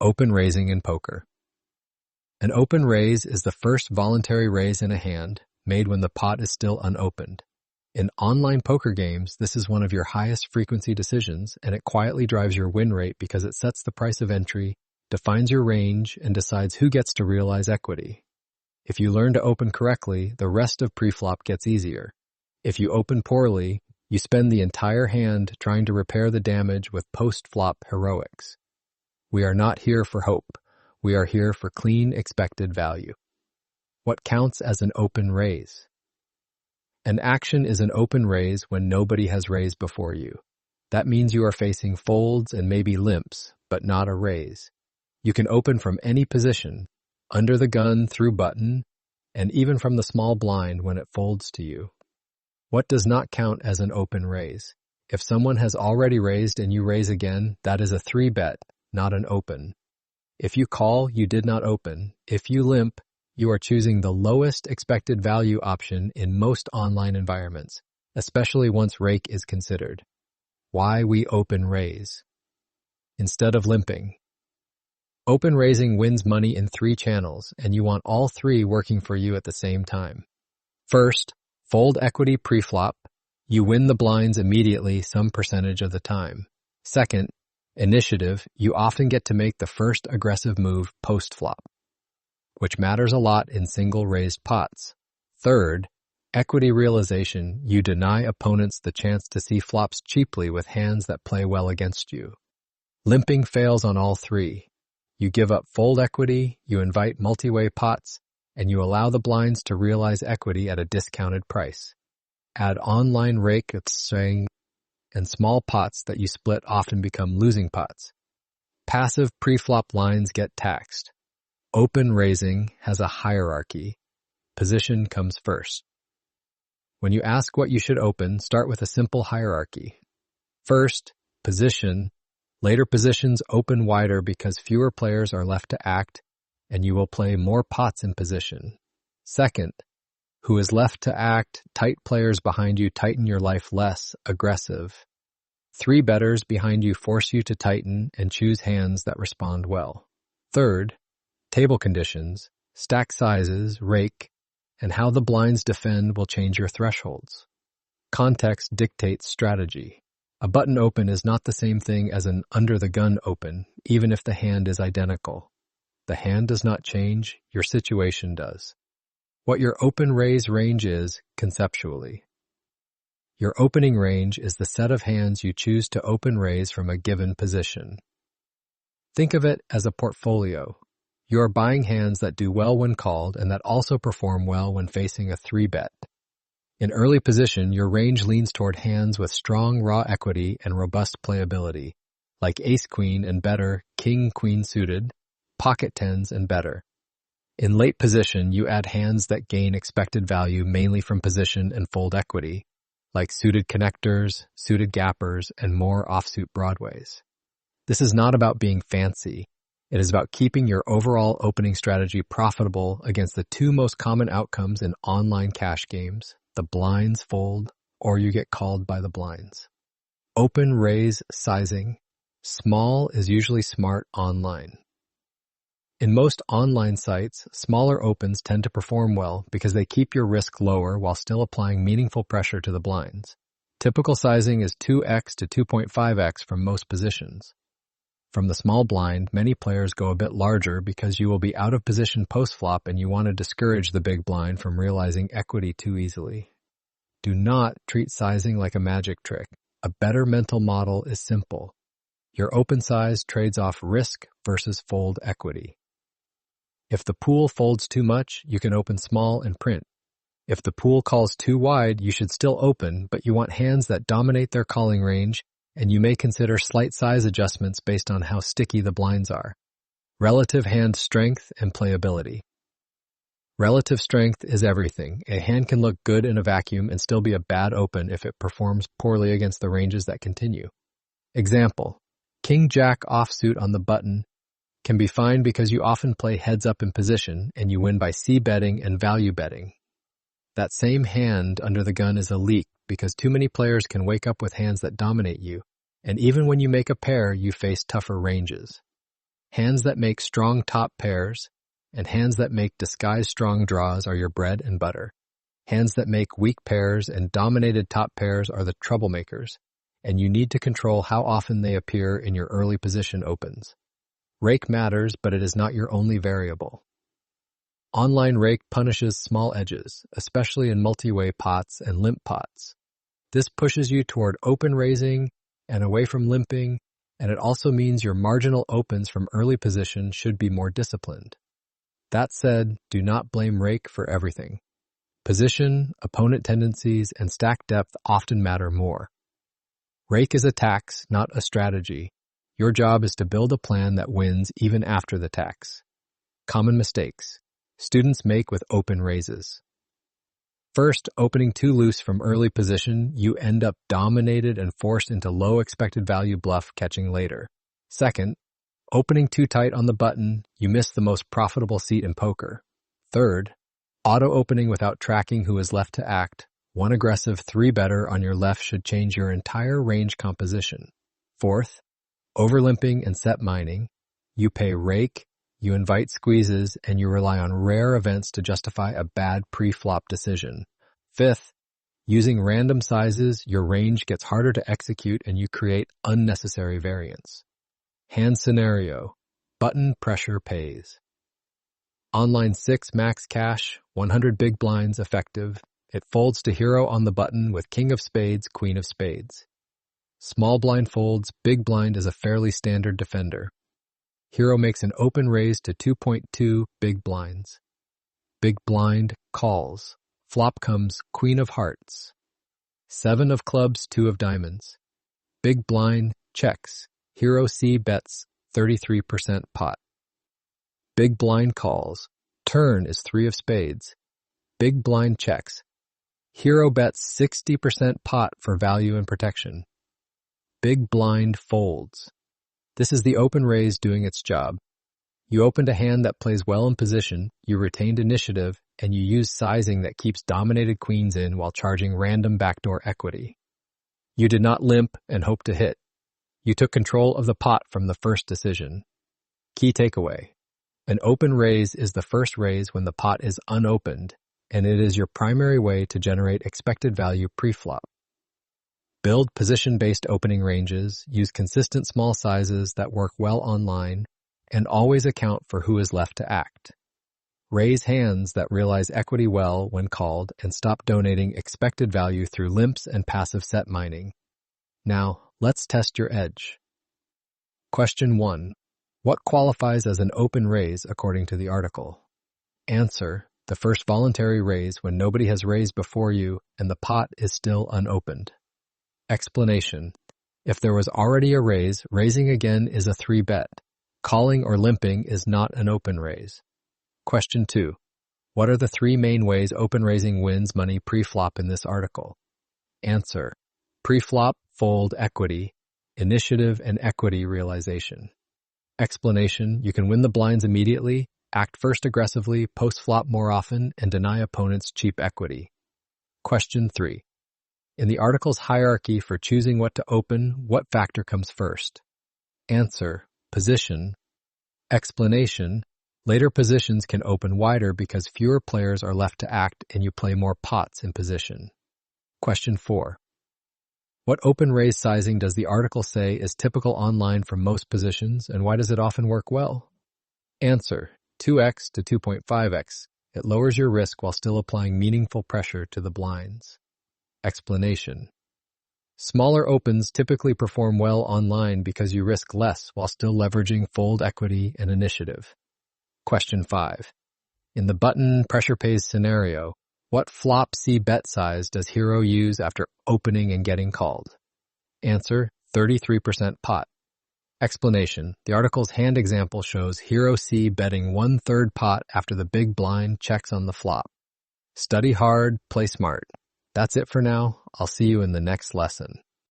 Open raising in poker. An open raise is the first voluntary raise in a hand, made when the pot is still unopened. In online poker games, this is one of your highest frequency decisions, and it quietly drives your win rate because it sets the price of entry, defines your range, and decides who gets to realize equity. If you learn to open correctly, the rest of preflop gets easier. If you open poorly, you spend the entire hand trying to repair the damage with post-flop heroics. We are not here for hope. We are here for clean expected value. What counts as an open raise? An action is an open raise when nobody has raised before you. That means you are facing folds and maybe limps, but not a raise. You can open from any position, under the gun through button, and even from the small blind when it folds to you. What does not count as an open raise? If someone has already raised and you raise again, that is a 3-bet, not an open. If you call, you did not open. If you limp, you are choosing the lowest expected value option in most online environments, especially once rake is considered. Why we open raise? Instead of limping. Open raising wins money in 3 channels, and you want all 3 working for you at the same time. First, fold equity preflop. You win the blinds immediately some percentage of the time. Second, initiative. You often get to make the first aggressive move post-flop, which matters a lot in single raised pots. Third, equity realization. You deny opponents the chance to see flops cheaply with hands that play well against you. Limping fails on all 3. You give up fold equity, you invite multi-way pots, and you allow the blinds to realize equity at a discounted price. Add online rake and small pots that you split often become losing pots. Passive preflop lines get taxed. Open raising has a hierarchy. Position comes first. When you ask what you should open, start with a simple hierarchy. First, position. Later positions open wider because fewer players are left to act, and you will play more pots in position. Second, who is left to act, tight players behind you tighten your life less, aggressive. 3 bettors behind you force you to tighten and choose hands that respond well. Third, table conditions, stack sizes, rake, and how the blinds defend will change your thresholds. Context dictates strategy. A button open is not the same thing as an under-the-gun open, even if the hand is identical. The hand does not change, your situation does. What your open raise range is, conceptually. Your opening range is the set of hands you choose to open raise from a given position. Think of it as a portfolio. You are buying hands that do well when called and that also perform well when facing a 3-bet. In early position, your range leans toward hands with strong raw equity and robust playability, like ace-queen and better, king-queen suited, pocket tens and better. In late position, you add hands that gain expected value mainly from position and fold equity, like suited connectors, suited gappers, and more offsuit broadways. This is not about being fancy. It is about keeping your overall opening strategy profitable against the 2 most common outcomes in online cash games: the blinds fold, or you get called by the blinds. Open raise sizing. Small is usually smart online. In most online sites, smaller opens tend to perform well because they keep your risk lower while still applying meaningful pressure to the blinds. Typical sizing is 2x to 2.5x from most positions. From the small blind, many players go a bit larger because you will be out of position post-flop and you want to discourage the big blind from realizing equity too easily. Do not treat sizing like a magic trick. A better mental model is simple. Your open size trades off risk versus fold equity. If the pool folds too much, you can open small and print. If the pool calls too wide, you should still open, but you want hands that dominate their calling range, and you may consider slight size adjustments based on how sticky the blinds are. Relative hand strength and playability. Relative strength is everything. A hand can look good in a vacuum and still be a bad open if it performs poorly against the ranges that continue. Example, King-Jack offsuit on the button can be fine because you often play heads up in position and you win by c-betting and value betting. That same hand under the gun is a leak because too many players can wake up with hands that dominate you, and even when you make a pair, you face tougher ranges. Hands that make strong top pairs and hands that make disguised strong draws are your bread and butter. Hands that make weak pairs and dominated top pairs are the troublemakers, and you need to control how often they appear in your early position opens. Rake matters, but it is not your only variable. Online rake punishes small edges, especially in multi-way pots and limp pots. This pushes you toward open raising and away from limping, and it also means your marginal opens from early position should be more disciplined. That said, do not blame rake for everything. Position, opponent tendencies, and stack depth often matter more. Rake is a tax, not a strategy. Your job is to build a plan that wins even after the tax. Common mistakes students make with open raises. First, opening too loose from early position, you end up dominated and forced into low expected value bluff catching later. Second, opening too tight on the button, you miss the most profitable seat in poker. Third, auto-opening without tracking who is left to act, one aggressive 3-better on your left should change your entire range composition. Fourth, overlimping and set mining, you pay rake, you invite squeezes, and you rely on rare events to justify a bad pre-flop decision. Fifth, using random sizes, your range gets harder to execute and you create unnecessary variance. Hand scenario, button pressure pays. Online 6 max cash, 100 big blinds effective. It folds to hero on the button with king of spades, queen of spades. Small blind folds, big blind is a fairly standard defender. Hero makes an open raise to 2.2 big blinds. Big blind calls. Flop comes queen of hearts. 7 of clubs, 2 of diamonds. Big blind checks. Hero C bets 33% pot. Big blind calls. Turn is 3 of spades. Big blind checks. Hero bets 60% pot for value and protection. Big blind folds. This is the open raise doing its job. You opened a hand that plays well in position, you retained initiative, and you use sizing that keeps dominated queens in while charging random backdoor equity. You did not limp and hope to hit. You took control of the pot from the first decision. Key takeaway. An open raise is the first raise when the pot is unopened, and it is your primary way to generate expected value pre-flop. Build position-based opening ranges, use consistent small sizes that work well online, and always account for who is left to act. Raise hands that realize equity well when called and stop donating expected value through limps and passive set mining. Now, let's test your edge. Question 1. What qualifies as an open raise according to the article? Answer: the first voluntary raise when nobody has raised before you and the pot is still unopened. Explanation: if there was already a raise, raising again is a 3-bet. Calling or limping is not an open raise. Question 2. What are the 3 main ways open raising wins money pre-flop in this article? Answer: pre-flop, fold, equity, initiative, and equity realization. Explanation: you can win the blinds immediately, act first aggressively, post-flop more often, and deny opponents cheap equity. Question 3. In the article's hierarchy for choosing what to open, what factor comes first? Answer: position. Explanation: later positions can open wider because fewer players are left to act and you play more pots in position. Question 4. What open raise sizing does the article say is typical online for most positions, and why does it often work well? Answer: 2x to 2.5x. It lowers your risk while still applying meaningful pressure to the blinds. Explanation: smaller opens typically perform well online because you risk less while still leveraging fold equity and initiative. Question 5. In the button pressure pays scenario, what flop C bet size does hero use after opening and getting called? Answer: 33% pot. Explanation: the article's hand example shows hero C betting 1/3 pot after the big blind checks on the flop. Study hard, play smart. That's it for now. I'll see you in the next lesson.